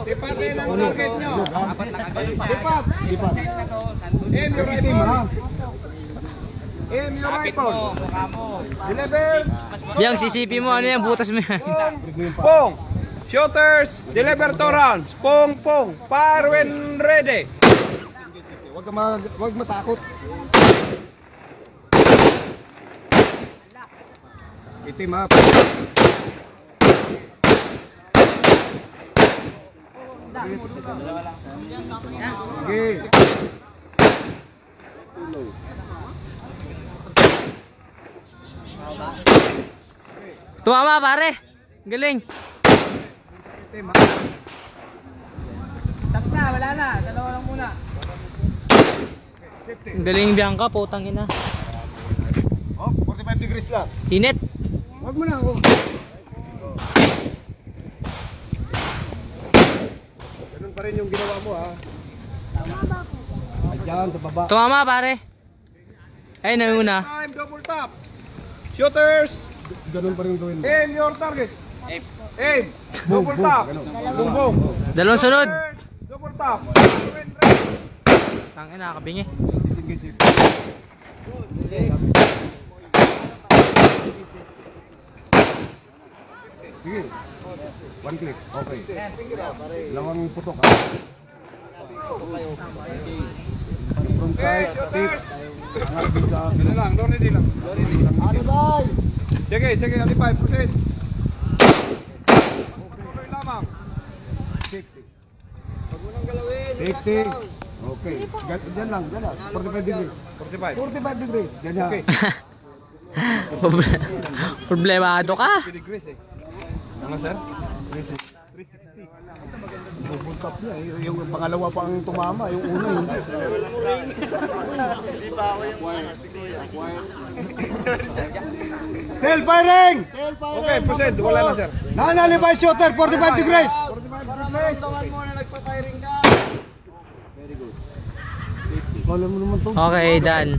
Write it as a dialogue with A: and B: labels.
A: Sipatin ang target nyo. Sipat. Aim your
B: Team,
A: rifle.
B: ha?
A: Aim your rifle. Deliver.
C: Yang CCP mo, ano yan? Butas mo yan.
A: Pong. Shooters. Deliver 2 rounds. Pong, pong. Fire when ready.
B: Huwag matakot. Itim, ha? Sige.
C: Tumama pare. Galing.
B: Itim, ha?
A: Tap na, wala na. Dalawa lang muna.
C: Galing Bianca, putang ina.
B: Oh, 45 degrees lang.
C: Init.
B: Huwag mo na ako. Ganun pa rin yung ginawa mo, ha? Ayan, sa baba.
C: Tumama pare. Ay, nauna.
A: Time, double tap. Shooters.
B: Ganun pa rin gawin mo.
A: Aim your target. Aim.
B: Boom,
A: Double
B: boom.
A: tap.
B: Ganun.
A: Boom, boom.
C: Dalawang sunod.
A: Shooters, double tap. Fire when ready.
C: Tangin na, kabingi.
B: Disengage. Sige. One click. Okay. Dalawang putok, ha? From side, tips. Angat din sa akin.
A: Ano lang, ready lang.
B: Ano, day?
A: Sige, sige, alipay, proceed. Tuloy lamang.
B: Safety. Okay. Diyan lang, diyan lang. 45 degrees.
A: 45.
B: 45 degrees. Diyan lang.
A: Okay.
C: Problemado ka.
A: Degrees eh. Ano sir?
B: 360. Double tap niya. Yung pangalawa pa ang tumama. Yung una hindi. Hindi pa ako yung Still firing! Still firing!
A: Okay, proceed. Wala na sir.
B: Non-alibi shooter, 45 degrees!
A: Para maramdaman mo na nagpa-firing ka.
B: Very good. Kala mo naman to.
C: Okay, done.